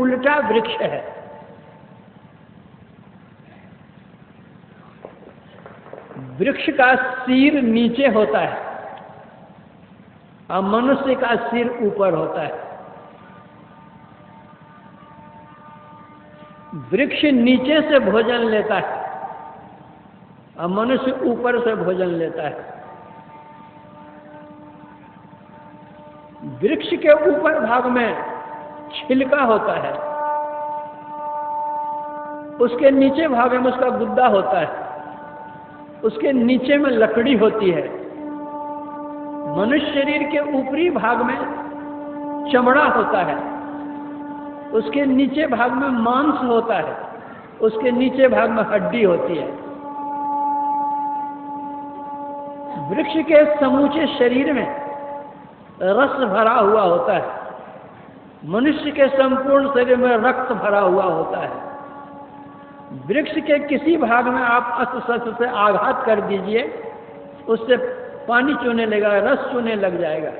उल्टा वृक्ष है। वृक्ष का सिर नीचे होता है और मनुष्य का सिर ऊपर होता है। वृक्ष नीचे से भोजन लेता है और मनुष्य ऊपर से भोजन लेता है। वृक्ष के ऊपर भाग में छिलका होता है, उसके नीचे भाग में उसका गुद्दा होता है, उसके नीचे में लकड़ी होती है। मनुष्य शरीर के ऊपरी भाग में चमड़ा होता है, उसके नीचे भाग में मांस होता है, उसके नीचे भाग में हड्डी होती है। वृक्ष के समूचे शरीर में रस भरा हुआ होता है, मनुष्य के संपूर्ण शरीर में रक्त भरा हुआ होता है। वृक्ष के किसी भाग में आप अस्त्र शस्त्र से आघात कर दीजिए, उससे पानी चूने लगेगा, रस चूने लग जाएगा।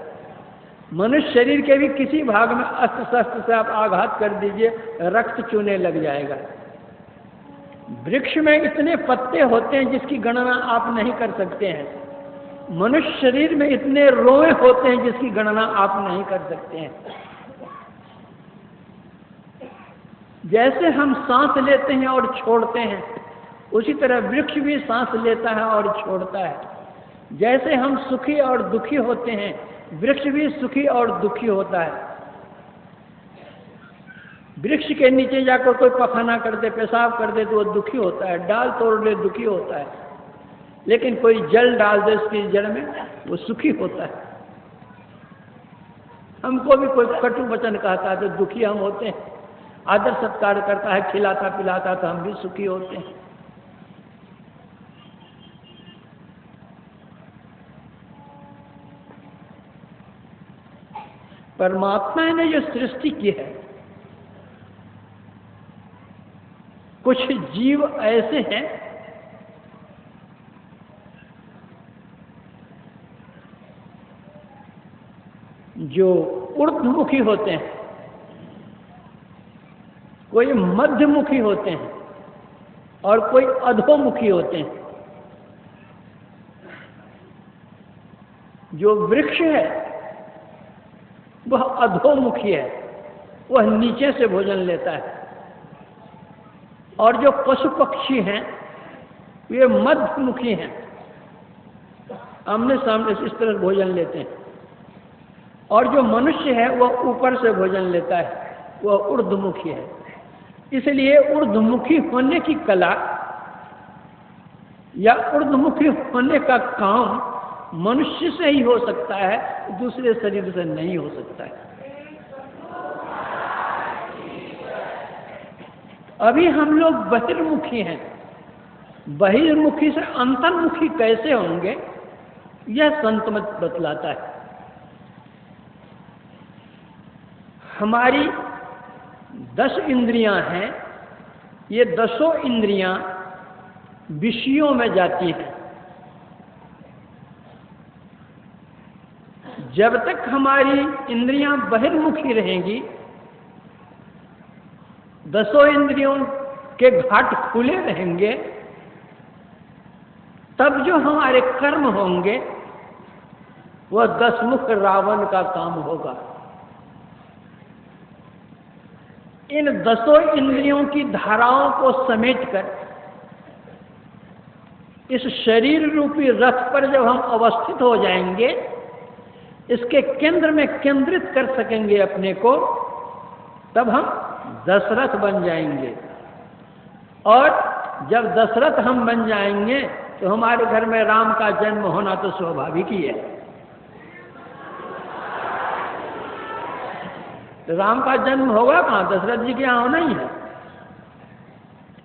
मनुष्य शरीर के भी किसी भाग में अस्त्र शस्त्र से आप आघात कर दीजिए, रक्त चूने लग जाएगा। वृक्ष में इतने पत्ते होते हैं जिसकी गणना आप नहीं कर सकते हैं। मनुष्य शरीर में इतने रोए होते हैं जिसकी गणना आप नहीं कर सकते हैं। जैसे हम सांस लेते हैं और छोड़ते हैं, उसी तरह वृक्ष भी सांस लेता है और छोड़ता है। जैसे हम सुखी और दुखी होते हैं, वृक्ष भी सुखी और दुखी होता है। वृक्ष के नीचे जाकर कोई पखाना कर दे, पेशाब कर दे तो वो दुखी होता है, डाल तोड़ दे दुखी होता है। लेकिन कोई जल डाल दे उसकी जड़ में, वो सुखी होता है। हमको भी कोई कटु वचन कहता है तो दुखी हम होते हैं, आदर सत्कार करता है, खिलाता पिलाता तो हम भी सुखी होते हैं। परमात्मा ने जो सृष्टि की है, कुछ जीव ऐसे हैं जो ऊर्ध्वमुखी होते हैं, कोई मध्यमुखी होते हैं और कोई अधोमुखी होते हैं। जो वृक्ष है वह अधोमुखी है, वह नीचे से भोजन लेता है। और जो पशु पक्षी हैं वे मध्यमुखी हैं, आमने सामने से इस तरह भोजन लेते हैं। और जो मनुष्य है वह ऊपर से भोजन लेता है, वह ऊर्ध्वमुखी है। इसलिए ऊर्ध्वमुखी होने की कला या ऊर्ध्वमुखी होने का काम मनुष्य से ही हो सकता है, दूसरे शरीर से नहीं हो सकता है। अभी हम लोग बहिर्मुखी हैं, बहिर्मुखी से अंतर्मुखी कैसे होंगे यह संत मत बतलाता है। हमारी 10 इंद्रियां हैं, ये 10 इंद्रियां विषयों में जाती हैं। जब तक हमारी इंद्रियां बहिर्मुखी रहेंगी, 10 इंद्रियों के घाट खुले रहेंगे, तब जो हमारे कर्म होंगे वह 10 मुख रावण का काम होगा। इन 10 इंद्रियों की धाराओं को समेटकर इस शरीर रूपी रथ पर जब हम अवस्थित हो जाएंगे, इसके केंद्र में केंद्रित कर सकेंगे अपने को, तब हम दशरथ बन जाएंगे। और जब दशरथ हम बन जाएंगे तो हमारे घर में राम का जन्म होना तो स्वाभाविक ही है। राम का जन्म होगा कहाँ? दशरथ जी के यहाँ होना ही है।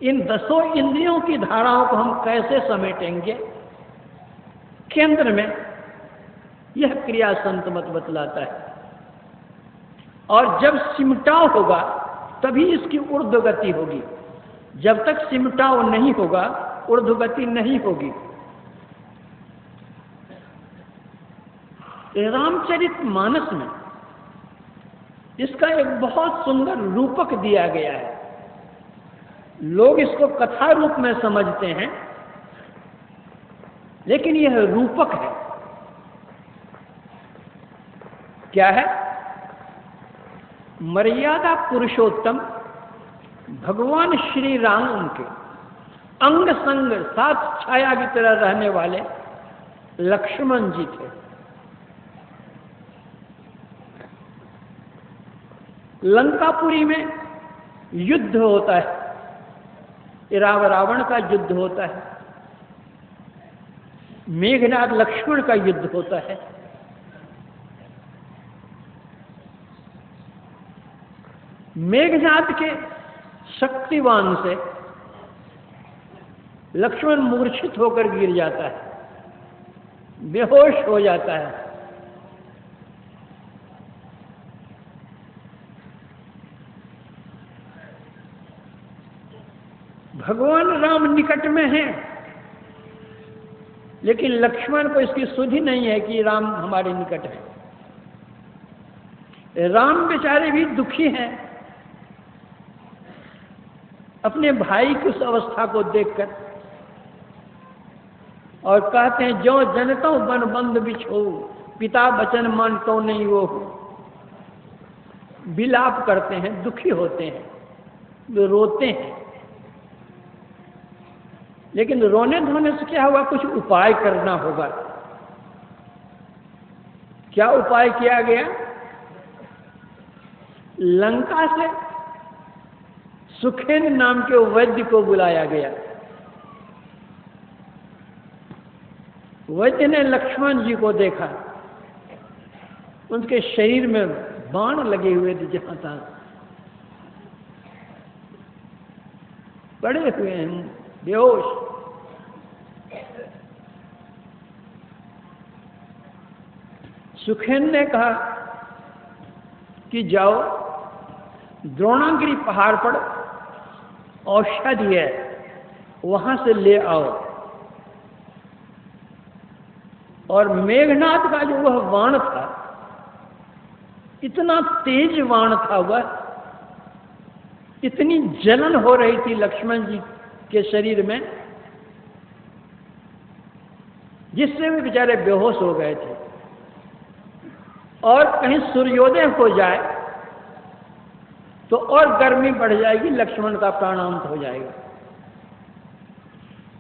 इन 10 इंद्रियों की धाराओं को हम कैसे समेटेंगे केंद्र में, यह क्रिया संत मत बतलाता है। और जब सिमटाव होगा तभी इसकी ऊर्ध्वगति होगी। जब तक सिमटाव नहीं होगा ऊर्ध्वगति नहीं होगी। रामचरितमानस में इसका एक बहुत सुंदर रूपक दिया गया है। लोग इसको कथा रूप में समझते हैं, लेकिन यह रूपक है। क्या है? मर्यादा पुरुषोत्तम भगवान श्री राम उनके अंग संग साथ छाया की तरह रहने वाले लक्ष्मण जी थे। लंकापुरी में युद्ध होता है, रावण का युद्ध होता है, मेघनाद लक्ष्मण का युद्ध होता है। मेघनाद के शक्तिवान से लक्ष्मण मूर्छित होकर गिर जाता है, बेहोश हो जाता है। भगवान राम निकट में हैं, लेकिन लक्ष्मण को इसकी सुधि नहीं है कि राम हमारे निकट है। राम बेचारे भी दुखी हैं अपने भाई की उस अवस्था को देखकर, और कहते हैं जो जनता बन बंद बिछो, पिता वचन मानतो नहीं वो। विलाप करते हैं, दुखी होते हैं, वे रोते हैं। लेकिन रोने धोने से क्या हुआ? कुछ उपाय करना होगा। क्या उपाय किया गया? लंका से सुखेन नाम के वैद्य को बुलाया गया। वैद्य ने लक्ष्मण जी को देखा, उनके शरीर में बाण लगे हुए थे, जहां तक पड़े हुए हैं बेहोश। सुखेन ने कहा कि जाओ द्रोणागिरी पहाड़ पर औषधि है, वहां से ले आओ। और मेघनाद का जो वह बाण था, इतना तेज बाण था वह, इतनी जलन हो रही थी लक्ष्मण जी के शरीर में, जिससे वे बेचारे बेहोश हो गए थे। और कहीं सूर्योदय हो जाए तो और गर्मी बढ़ जाएगी, लक्ष्मण का प्राणांत हो जाएगा।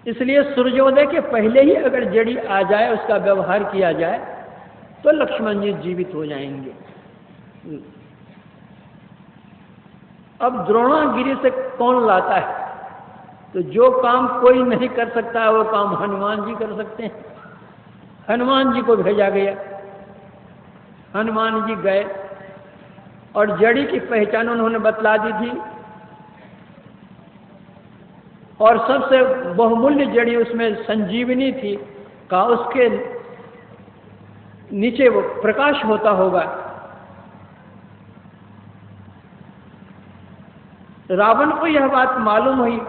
इसलिए सूर्योदय के पहले ही अगर जड़ी आ जाए, उसका व्यवहार किया जाए, तो लक्ष्मण जी जीवित हो जाएंगे। अब द्रोणागिरी से कौन लाता है? तो जो काम कोई नहीं कर सकता है, वो काम हनुमान जी कर सकते हैं। हनुमान जी को भेजा गया। हनुमान जी गए और जड़ी की पहचान उन्होंने बतला दी थी, और सबसे बहुमूल्य जड़ी उसमें संजीवनी थी। का उसके नीचे वो प्रकाश होता होगा। रावण को यह बात मालूम हुई।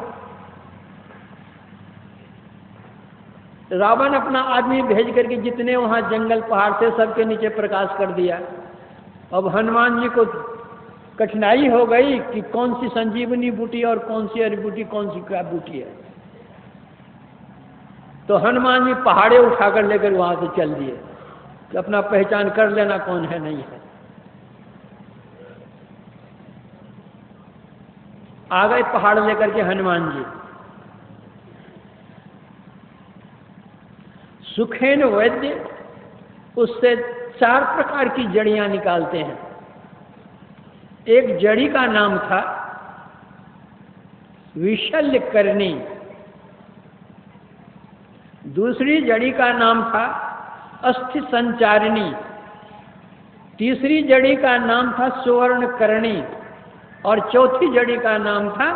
रावण अपना आदमी भेज करके जितने वहां जंगल पहाड़ थे, सबके नीचे प्रकाश कर दिया। अब हनुमान जी को कठिनाई हो गई कि कौन सी संजीवनी बूटी और कौन सी अरी बूटी, कौन सी क्या बूटी है। तो हनुमान जी पहाड़े उठाकर लेकर वहां से चल दिए कि अपना पहचान कर लेना कौन है नहीं है। आ गए पहाड़ लेकर के हनुमान जी। सुखेन वैद्य उससे 4 प्रकार की जड़ियां निकालते हैं। एक जड़ी का नाम था विशल्यकर्णी, दूसरी जड़ी का नाम था अस्थि संचारिणी, तीसरी जड़ी का नाम था सुवर्णकर्णी, और चौथी जड़ी का नाम था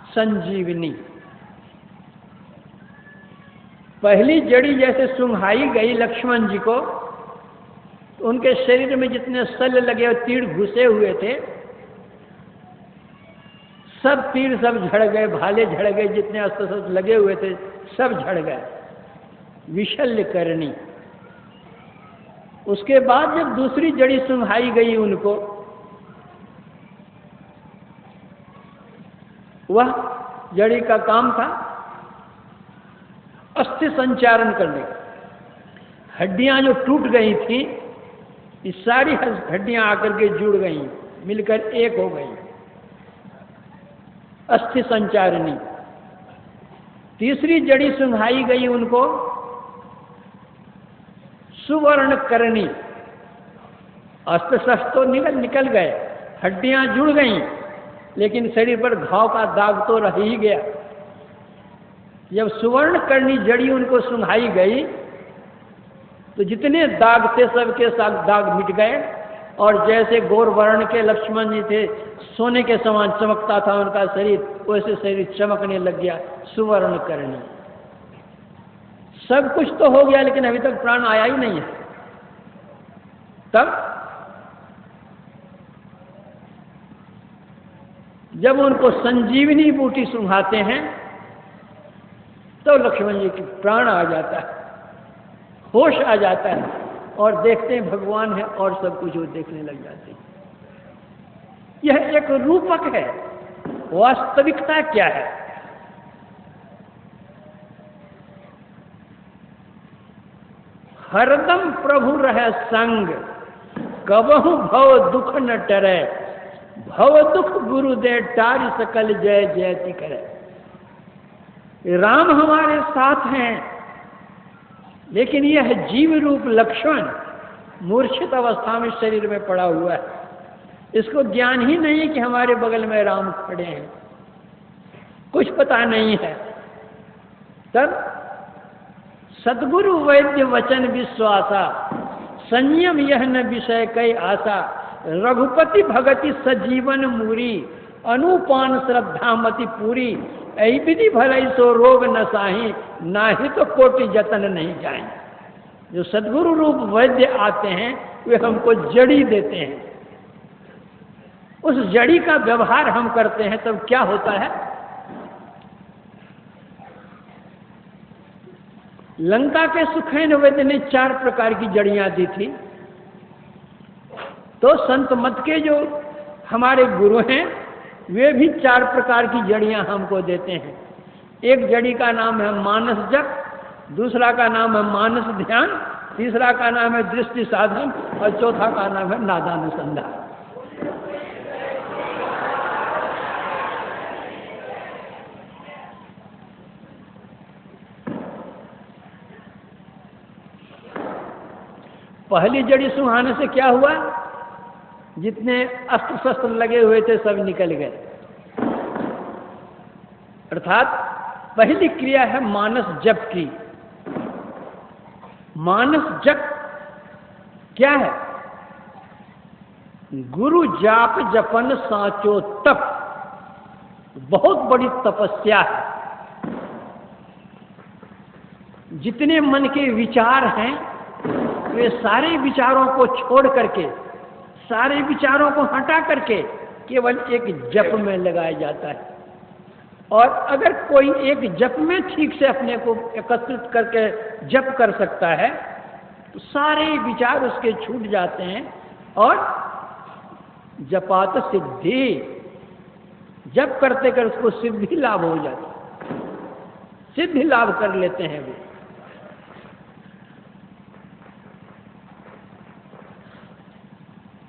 संजीवनी। पहली जड़ी जैसे सुंघाई गई लक्ष्मण जी को, उनके शरीर में जितने शल्य लगे और तीर घुसे हुए थे, सब तीर सब झड़ गए, भाले झड़ गए, जितने अस्त्र शस्त्र लगे हुए थे सब झड़ गए। विशल्यकर्णी। उसके बाद जब दूसरी जड़ी सुंघाई गई उनको, वह जड़ी का काम था अस्थि संचारण करने का। हड्डियां जो टूट गई थी, ये सारी हड्डियां आकर के जुड़ गई, मिलकर एक हो गई, अस्थि संचारणी। तीसरी जड़ी सुंघाई गई उनको सुवर्ण करणी। अस्त्र शस्त्र तो निकल गए, हड्डियां जुड़ गईं, लेकिन शरीर पर घाव का दाग तो रह ही गया। जब सुवर्ण करणी जड़ी उनको सुंघाई गई तो जितने दाग थे सबके सब दाग मिट गए, और जैसे गौर वर्ण के लक्ष्मण जी थे, सोने के समान चमकता था उनका शरीर, वैसे शरीर चमकने लग गया, सुवर्ण करणी। सब कुछ तो हो गया, लेकिन अभी तक प्राण आया ही नहीं है। तब जब उनको संजीवनी बूटी सुंघाते हैं तो लक्ष्मण जी की प्राण आ जाता है, होश आ जाता है, और देखते हैं भगवान है, और सब कुछ वो देखने लग जाते हैं। यह एक रूपक है, वास्तविकता क्या है? हरदम प्रभु रहे संग, कबहु भव दुख न टरे, भव दुख गुरु दे टारि सकल जय जयति करे। राम हमारे साथ हैं, लेकिन यह जीव रूप लक्ष्मण मूर्छित अवस्था में शरीर में पड़ा हुआ है। इसको ज्ञान ही नहीं है कि हमारे बगल में राम खड़े हैं, कुछ पता नहीं है। तब सद्गुरु वैद्य वचन विश्वासा, संयम यह न विषय कई आशा, रघुपति भगति सजीवन मूरी, अनुपान श्रद्धा मति पूरी, ऐ विधि भलई सो रोग न साही, नाही तो कोटि जतन नहीं जाए। जो सद्गुरु रूप वैद्य आते हैं वे हमको जड़ी देते हैं, उस जड़ी का व्यवहार हम करते हैं, तब क्या होता है? लंका के सुखैन वैद्य ने 4 प्रकार की जड़ियां दी थी, तो संत मत के जो हमारे गुरु हैं वे भी 4 प्रकार की जड़ियां हमको देते हैं। एक जड़ी का नाम है मानस जप, दूसरा का नाम है मानस ध्यान, तीसरा का नाम है दृष्टि साधन, और चौथा का नाम है नादानुसंधान। पहली जड़ी सुहाने से क्या हुआ? जितने अस्त्र शस्त्र लगे हुए थे सब निकल गए। अर्थात पहली क्रिया है मानस जप की। मानस जप क्या है? गुरु जाप जपन साचो तप, बहुत बड़ी तपस्या है। जितने मन के विचार हैं वे सारे विचारों को छोड़ करके, सारे विचारों को हटा करके केवल एक जप में लगाया जाता है। और अगर कोई एक जप में ठीक से अपने को एकत्रित करके जप कर सकता है तो सारे विचार उसके छूट जाते हैं, और जपात सिद्धि, जप करते कर उसको सिद्धि लाभ हो जाती, सिद्धि लाभ कर लेते हैं वो।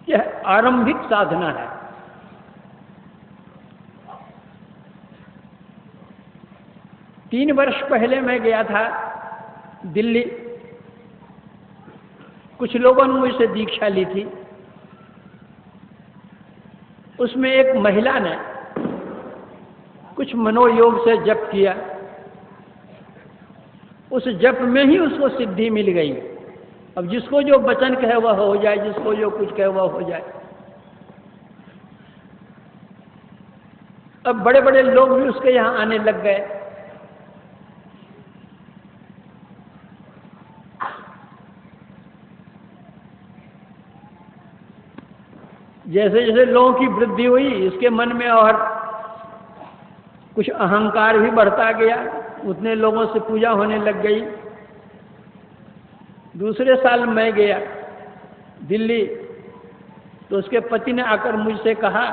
यह आरंभिक साधना है। तीन वर्ष पहले मैं गया था दिल्ली, कुछ लोगों ने मुझसे दीक्षा ली थी। उसमें एक महिला ने कुछ मनोयोग से जप किया, उस जप में ही उसको सिद्धि मिल गई। अब जिसको जो वचन कहे वह हो जाए, जिसको जो कुछ कहे वह हो जाए। अब बड़े बड़े लोग भी उसके यहाँ आने लग गए। जैसे जैसे लोगों की वृद्धि हुई, इसके मन में और कुछ अहंकार भी बढ़ता गया, उतने लोगों से पूजा होने लग गई। दूसरे साल मैं गया दिल्ली, तो उसके पति ने आकर मुझसे कहा